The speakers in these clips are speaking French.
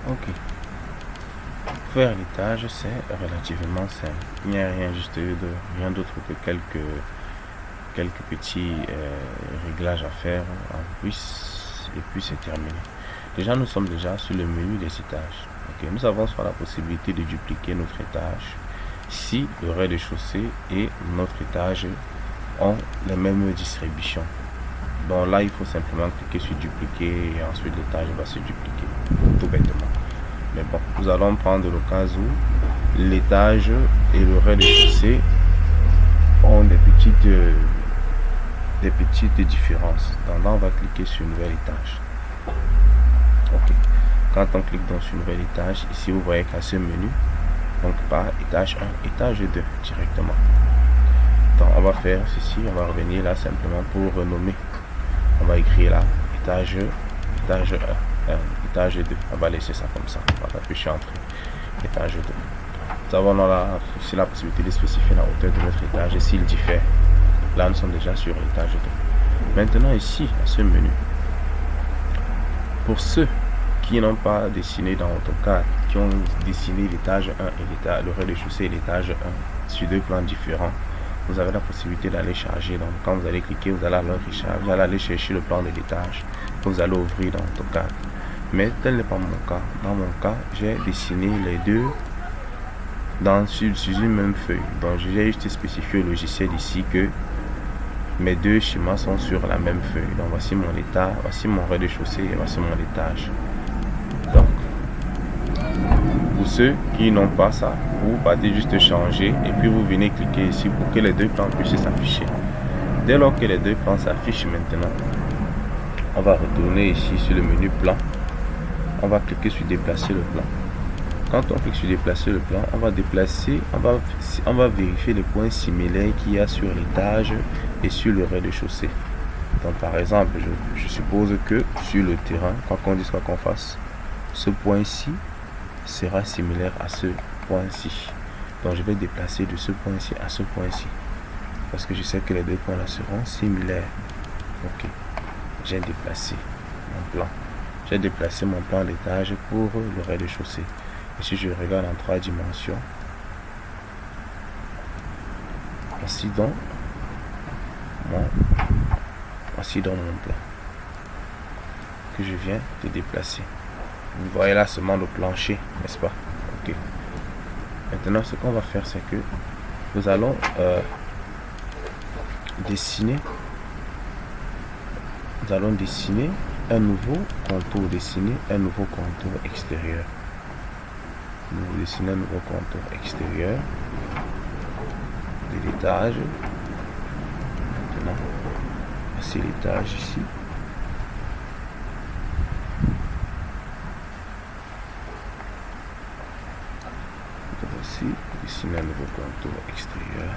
Ok. Faire l'étage, c'est relativement simple. Il n'y a rien d'autre que quelques petits réglages à faire en plus et puis c'est terminé. Déjà, nous sommes déjà sur le menu des étages. Ok. Nous avons soit la possibilité de dupliquer notre étage si le rez-de-chaussée et notre étage ont les mêmes distributions. Donc là, il faut simplement cliquer sur dupliquer et ensuite l'étage va se dupliquer tout bêtement. Mais bon, nous allons prendre le cas où l'étage et le rez-de-chaussée ont des petites différences. Donc là, on va cliquer sur nouvel étage. Ok. Quand on clique dans sur nouvel étage, ici vous voyez qu'à ce menu, donc par étage 1, étage 2 directement. Donc on va faire ceci, on va revenir là simplement pour renommer. On va écrire là étage 1, étage 2. On va laisser ça comme ça. On va appuyer entrée. Étage 2. Nous avons là aussi la possibilité de spécifier la hauteur de notre étage et s'il diffère. Là nous sommes déjà sur l'étage 2. Maintenant ici, à ce menu, pour ceux qui n'ont pas dessiné dans AutoCAD, qui ont dessiné l'étage 1 et le rez-de-chaussée et l'étage 1 sur deux plans différents, vous avez la possibilité d'aller charger. Donc quand vous allez cliquer, vous allez aller chercher le plan de l'étage que vous allez ouvrir dans AutoCAD. Mais tel n'est pas mon cas. Dans mon cas, j'ai dessiné les deux sur une même feuille. Donc j'ai juste spécifié au logiciel ici que mes deux schémas sont sur la même feuille. Donc voici mon étage, voici mon rez-de-chaussée et voici mon étage. Donc pour ceux qui n'ont pas ça, vous partez juste changer et puis vous venez cliquer ici pour que les deux plans puissent s'afficher. Dès lors que les deux plans s'affichent maintenant, on va retourner ici sur le menu plan. On va cliquer sur déplacer le plan. Quand on clique sur déplacer le plan, on va déplacer, on va vérifier les points similaires qu'il y a sur l'étage et sur le rez-de-chaussée. Donc par exemple, je suppose que sur le terrain, quoi qu'on dise, quoi qu'on fasse, ce point-ci sera similaire à ce point-ci. Donc je vais déplacer de ce point-ci à ce point-ci. Parce que je sais que les deux points là seront similaires. Ok. J'ai déplacé mon plan. J'ai déplacé mon plan d'étage pour le rez-de-chaussée. Et si je regarde en 3 dimensions, voici donc mon plan que je viens de déplacer. Vous voyez là seulement le plancher, n'est-ce pas? Ok. Maintenant, ce qu'on va faire, c'est que nous allons dessiner un nouveau contour, extérieur. Nous allons dessiner un nouveau contour extérieur de l'étage. Maintenant, voici l'étage ici. Voici, dessiner un nouveau contour extérieur.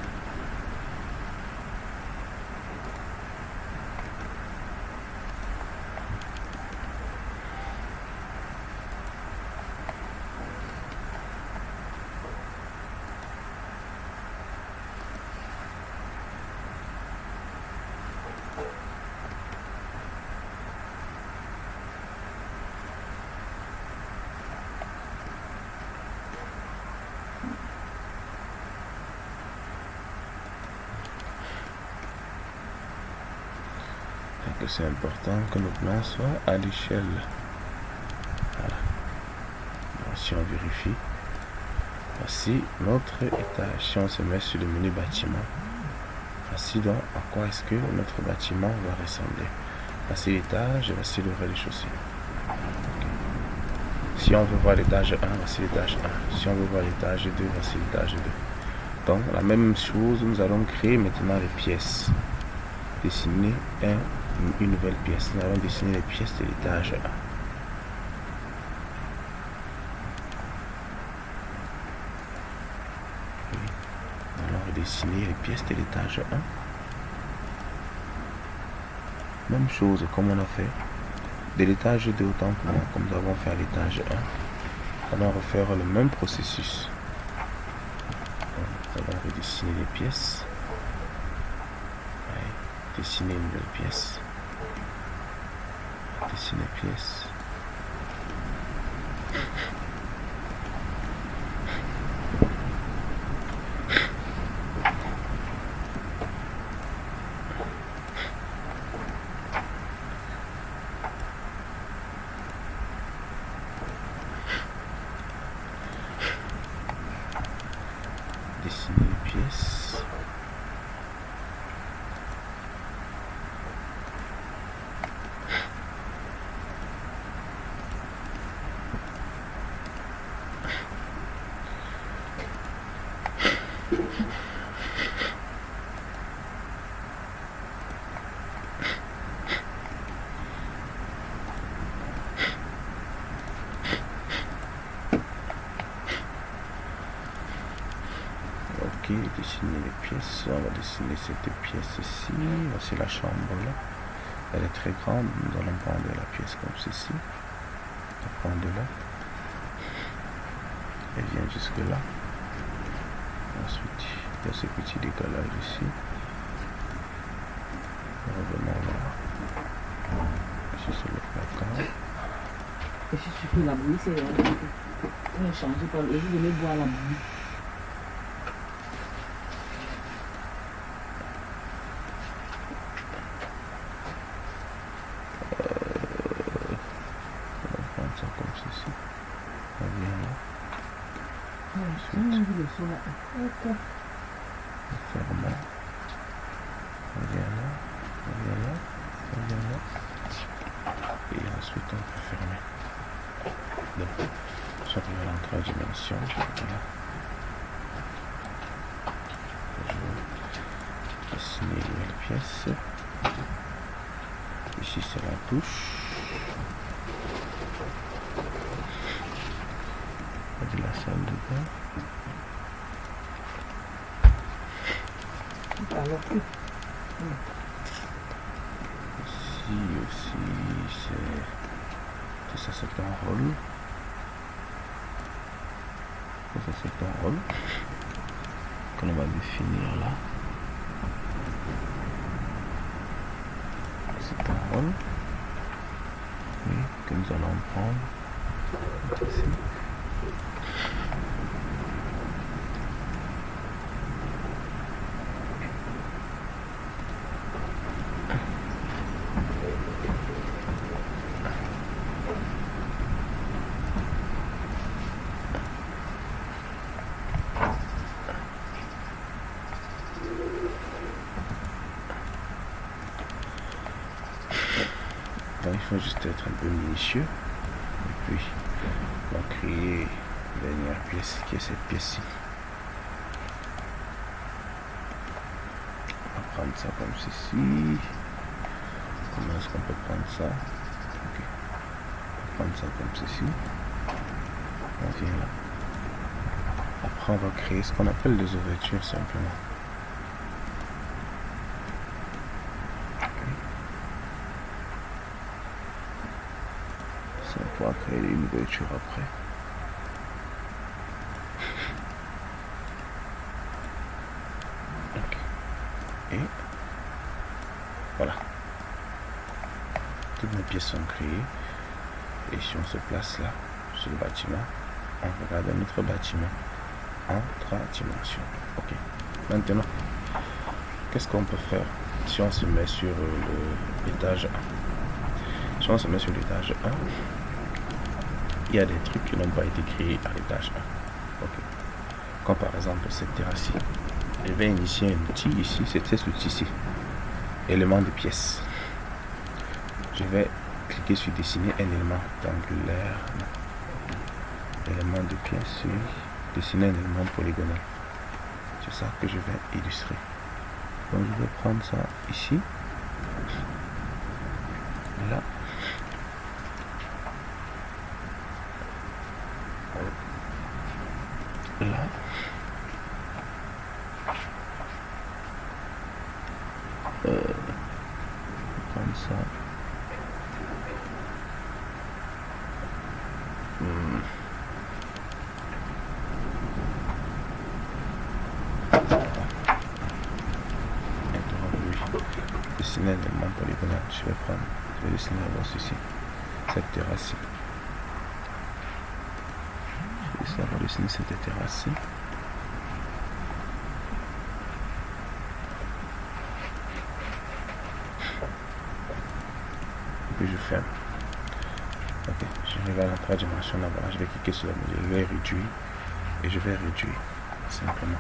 C'est important que le plan soit à l'échelle. Voilà. Donc, si on vérifie, voici notre étage. Si on se met sur le menu bâtiment, voici donc à quoi est-ce que notre bâtiment va ressembler. Voici l'étage et voici le rez-de-chaussée. Okay. Si on veut voir l'étage 1, voici l'étage 1. Si on veut voir l'étage 2, voici l'étage 2. Donc la même chose, nous allons créer maintenant les pièces. Dessiner une nouvelle pièce. Nous allons dessiner les pièces de l'étage 1. Nous allons redessiner les pièces de l'étage 1. Même chose comme on a fait de l'étage 2 autant pour moi, comme nous avons fait à l'étage 1. Nous allons refaire le même processus. Nous allons redessiner les pièces. Dessiner une nouvelle pièce. Dessiner pièce. dessiner les pièces. Dessiner les pièces, on va dessiner cette pièce ici. Voici la chambre là, elle est très grande. Nous allons prendre la pièce comme ceci, on va prendre là, elle vient jusque là. Ensuite il y a ce petit décalage ici, revenons là, ici c'est le placard. Et je suis pris la bouille, c'est on a changé par les je vais boire la bouille. Fermons. On vient là, on vient là, on vient là. Et ensuite on peut fermer. Donc, sur l'entrée dimension, voilà. Je vais dessiner les pièces. Ici c'est la touche. De la salle de bain. Ici aussi c'est ça, c'est un rôle. Ça c'est un rôle que l'on va définir là. C'est un rôle que nous allons prendre ici. Donc, il faut juste être un peu minutieux. Et puis, on va créer la dernière pièce qui est cette pièce-ci. On va prendre ça comme ceci. Comment est-ce qu'on peut prendre ça? Ok. On va prendre ça comme ceci. On vient là. Après, on va créer ce qu'on appelle des ouvertures simplement. On va créer une ouverture après. Okay. Et voilà. Toutes mes pièces sont créées. Et si on se place là, sur le bâtiment, on regarde notre bâtiment en 3 dimensions. Ok. Maintenant, qu'est-ce qu'on peut faire si on se met sur l'étage 1? Si on se met sur l'étage 1, il y a des trucs qui n'ont pas été créés à l'étage 1. Okay. Comme par exemple cette terrasse. Je vais initier un outil ici, c'est cet outil-ci. Élément de pièce. Je vais cliquer sur dessiner un élément rectangulaire. Élément de pièce, dessiner un élément polygonal. C'est ça que je vais illustrer. Donc je vais prendre ça ici. Là. Là. Comme ça. Dessiner un élément polygonal. Je vais dessiner d'abord ceci. Cette terrasse. Je vais dessiner cette terrasse. Puis je ferme. Ok, je vais à la 3 dimensions là-bas. Je vais cliquer sur la modèle, je vais réduire et je vais réduire simplement.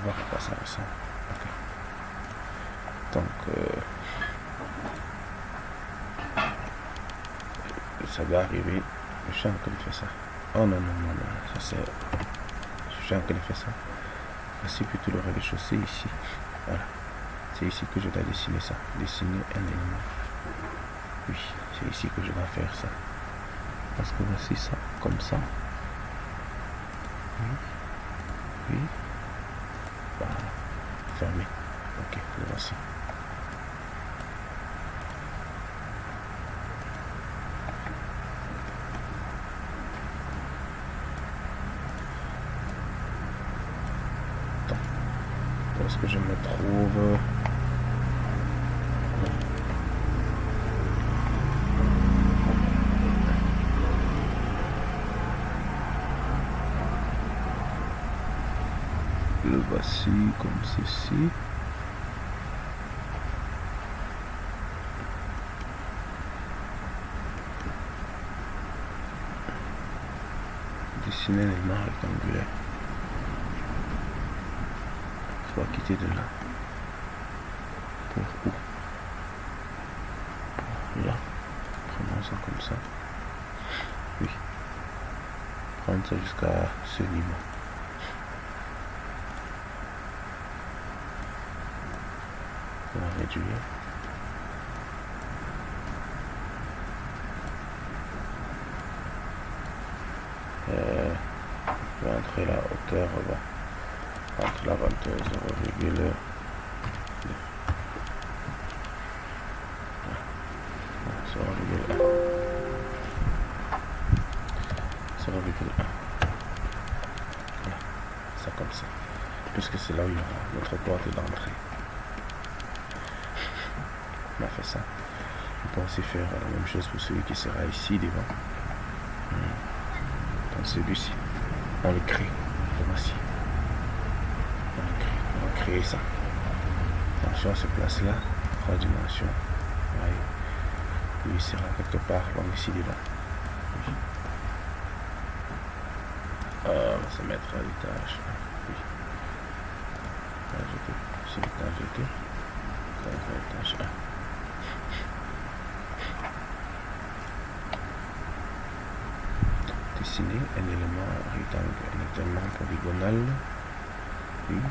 voir à quoi ça ressemble. Ok. Donc, ça doit arriver. Je suis en train de faire ça. Oh non, non, non, non. Ça c'est. Je suis en train de faire ça. Voici plutôt le rez-de-chaussée ici. Voilà. C'est ici que je dois dessiner ça. Dessiner un élément. Oui, c'est ici que je dois faire ça. Parce que voici ça, comme ça. Oui. Oui. Voilà. Fermé. Ok, le voici. Attends. Où est-ce que je me trouve? Le voici comme ceci. Dessiner un élément rectangulaire. Il faut quitter de là. Pour où? Pour là. Prenons ça comme ça. Oui. Prendre ça jusqu'à ce niveau. On va réduire. Je vais entrer la hauteur entre la 22,0,2. 0,1. 0,1. Voilà, ça comme ça. Puisque c'est là où il y aura notre porte d'entrée. On a fait ça. On peut aussi faire la même chose pour celui qui sera ici devant. Dans celui-ci. On le crée. Le voici. On va créer ça. Attention à ce place-là. 3 dimensions. Voyez. Lui il sera quelque part long ici devant. Oui. On va se mettre à l'étage. Oui. Ajouter. C'est l'étage 2. L'étage 1. Dessiner un élément rectangulaire, un élément polygonal. Oui.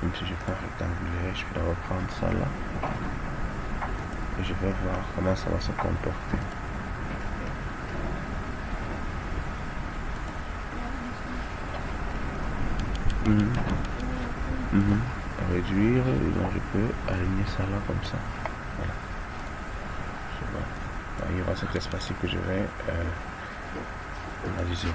Même si je prends rectangulaire, je peux reprendre ça là. Et je vais voir comment ça va se comporter. Réduire, et donc je peux aligner ça là comme ça. Voilà. Je vois. Alors, il y aura cet espace que je vais on a dit 0,1.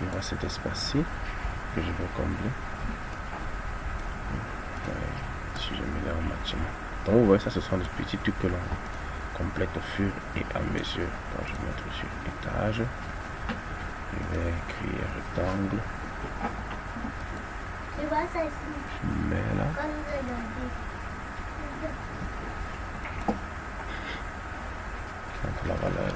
Il y aura cet espace-ci que je vais combler. Si je mets là en maximum. Donc vous voyez, ça ce sont des petits trucs que l'on complète au fur et à mesure. Donc je vais mettre sur étage. Je vais écrire rectangle. Tu vois ça ici? Je mets là. Comme je l'ai dit. Entre la valeur 0,1.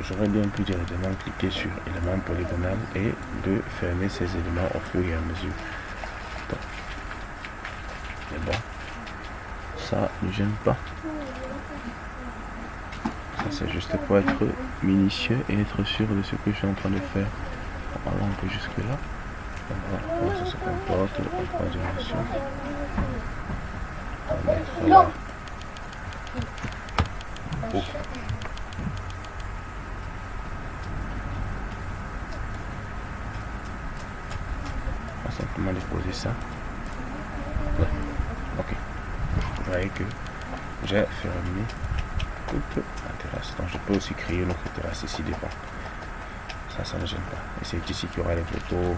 J'aurais bien pu directement cliquer sur élément polygonal et de fermer ces éléments au fur et à mesure. Donc, mais bon, ça ne gêne pas. Ça c'est juste pour être minutieux et être sûr de ce que je suis en train de faire. En allant un peu jusque là. Donc voilà comment ça se comporte en 3 dimensions. On va mettre là. Oh. On va simplement déposer ça. Ouais. Ok. Vous voyez que j'ai fermé toute la terrasse. Donc je peux aussi créer une autre terrasse ici devant. Ça ne gêne pas. Et c'est ici qu'il y aura les photos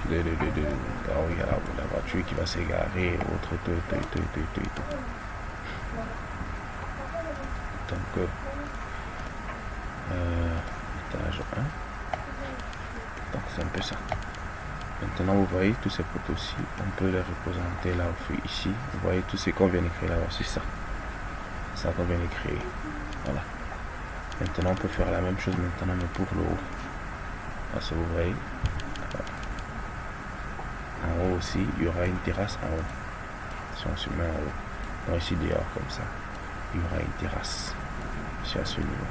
de là où il y a la voiture qui va s'égarer, autre tout. Donc étage 1. Donc c'est un peu ça. Maintenant, vous voyez tous ces poteaux-ci, on peut les représenter là au feu ici. Vous voyez tout ce qu'on vient d'écrire là-bas, c'est ça. C'est ça qu'on vient d'écrire. Voilà. Maintenant, on peut faire la même chose maintenant, mais pour le haut. Là, ça vous voyez. En haut aussi, il y aura une terrasse en haut. Si on se met en haut. Donc ici, dehors, comme ça, il y aura une terrasse. Ici, à ce niveau.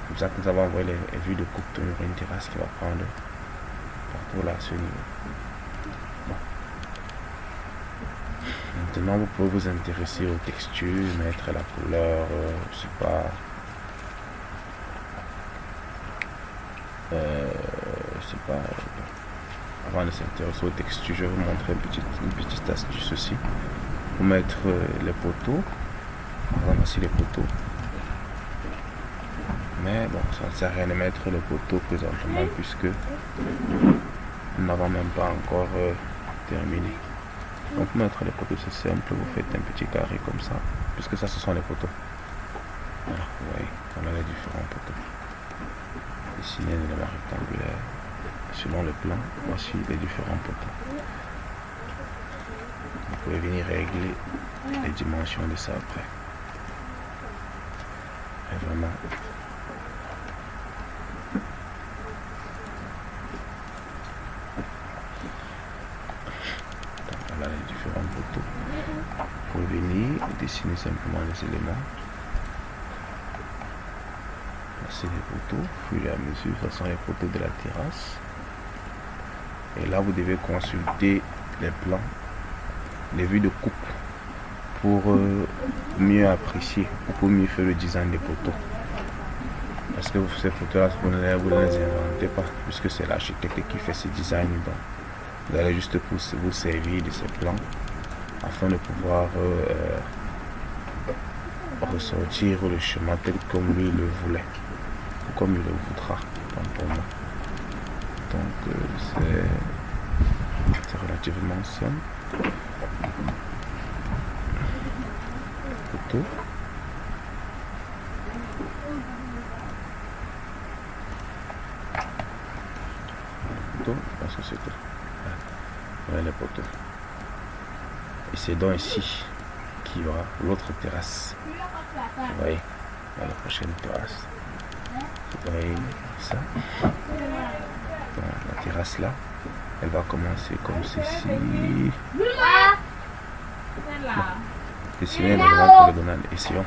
Comme ça, nous avons envoyé les vues de coupe. Il y aura une terrasse qui va prendre partout là, à ce niveau. Bon. Maintenant, vous pouvez vous intéresser aux textures, mettre la couleur, je sais pas. Je sais pas. Avant de s'intéresser aux textures, je vais vous montrer une petite astuce aussi. Pour mettre les poteaux. On va masser les poteaux. Mais bon, ça ne sert à rien de mettre le poteau présentement puisque nous n'avons même pas encore terminé. Donc pour mettre les poteaux, c'est simple, vous faites un petit carré comme ça, puisque ça ce sont les poteaux. Voilà, vous voyez, on a les différents poteaux. Dessinez de manière rectangulaire. Selon le plan, voici les différents poteaux. Vous pouvez venir régler les dimensions de ça après. Et vraiment. Donc voilà les différents poteaux. Vous pouvez venir dessiner simplement les éléments. C'est les poteaux, au fur et à mesure, ce sont les poteaux de la terrasse. Et là, vous devez consulter les plans, les vues de coupe pour mieux apprécier ou pour mieux faire le design des poteaux. Parce que ces photos-là, vous ne les inventez pas, puisque c'est l'architecte qui fait ce design. Donc, vous allez juste vous servir de ces plans afin de pouvoir ressortir le schéma tel comme lui le voulait, ou comme il le voudra, pour moi. Donc, c'est relativement simple. Poteau. Parce que c'est tout. Voilà les poteaux. Et c'est donc ici qu'il y aura l'autre terrasse. Vous voyez, dans la prochaine terrasse. Vous voyez ça. Donc, la terrasse là, elle va commencer comme ceci. Bon. Dessiner les éléments pour le donner. Essayons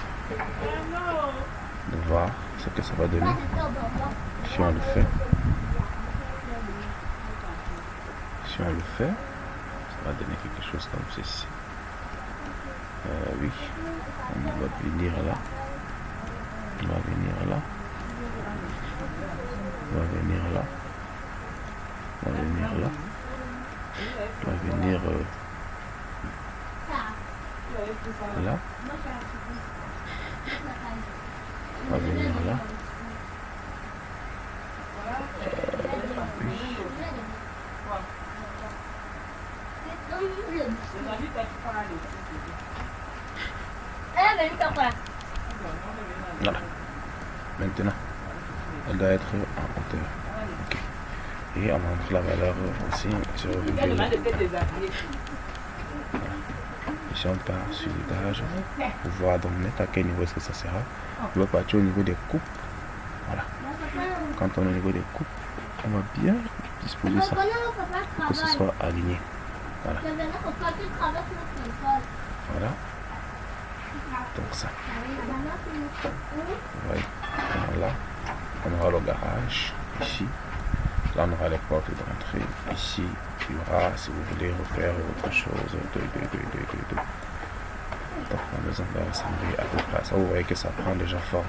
de voir ce que ça va donner si on le fait. Si on le fait, ça va donner quelque chose comme ceci. Oui, on va venir là. On va venir là. On va venir là. On va venir là. On va venir là. On va venir là. Voilà. Maintenant, elle doit être en hauteur. Okay. Et on montre la valeur aussi sur le vidéo. Voilà. Ici on part sur l'étage pour voir donc net à quel niveau est-ce que ça sera. On va partir au niveau des coupes. Voilà. Quand on est au niveau des coupes, on va bien disposer ça pour que ce soit aligné. Voilà. Voilà. Donc ça. Vous voyez. Là, on aura le garage. Ici. Là, on aura les portes d'entrée. Ici, il y aura, si vous voulez refaire autre chose, donc la maison va ressembler à peu près à ça. Vous voyez que ça prend déjà forme.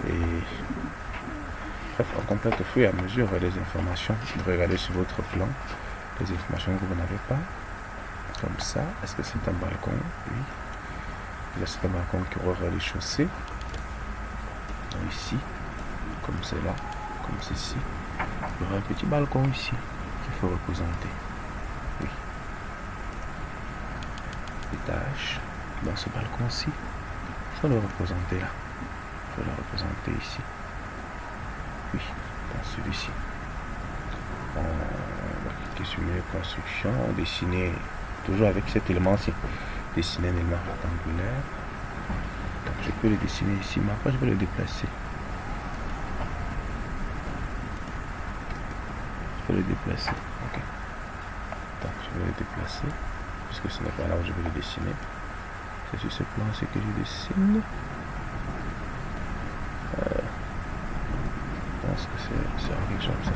Et on complète au fur et à mesure les informations. Vous regardez sur votre plan les informations que vous n'avez pas. Comme ça. Est-ce que c'est un balcon? Oui. Là, c'est un balcon qui aura les chaussées. Donc ici, comme c'est là, comme ceci. Il y aura un petit balcon ici qu'il faut représenter. Oui. Étage. Dans ce balcon-ci, il faut le représenter là. Il faut le représenter ici. Oui, dans celui-ci. On va cliquer sur mes constructions, dessiner toujours avec cet élément-ci. Dessiner un élément rectangulaire. Donc je peux le dessiner ici, mais après je vais le déplacer. Je vais le déplacer. Ok. Donc je vais le déplacer, puisque ce n'est pas là où je vais le dessiner. C'est sur ce plan-ci que je dessine. Je pense que c'est quelque chose comme ça.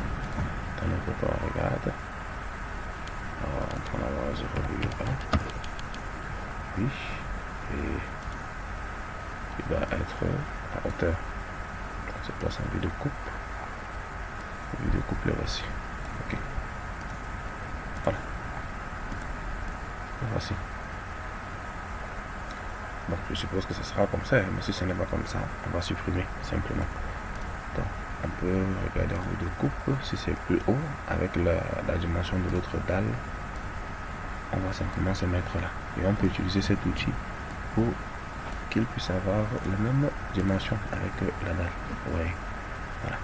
Attendez, pourquoi on regarde. Alors, on prend la base 0,1. Oui. Et il va être à hauteur. Donc, c'est place en vue de coupe. Vue de coupe, le voici. Ok. Voilà. Le voici. Bon, je suppose que ce sera comme ça, mais si ce n'est pas comme ça, on va supprimer simplement. Donc, on peut regarder en vue de coupe, si c'est plus haut, avec la dimension de l'autre dalle, on va simplement se mettre là. Et on peut utiliser cet outil pour qu'il puisse avoir la même dimension avec la dalle. Vous voyez, voilà.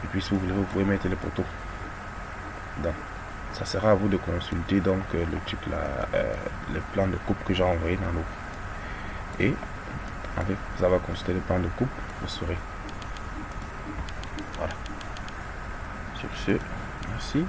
Et puis si vous voulez, vous pouvez mettre les poteaux. Donc, ça sera à vous de consulter donc le truc là, le plan de coupe que j'ai envoyé dans l'eau. Et avec, vous allez consulter le plan de coupe, vous saurez. Voilà. Sur ce, merci.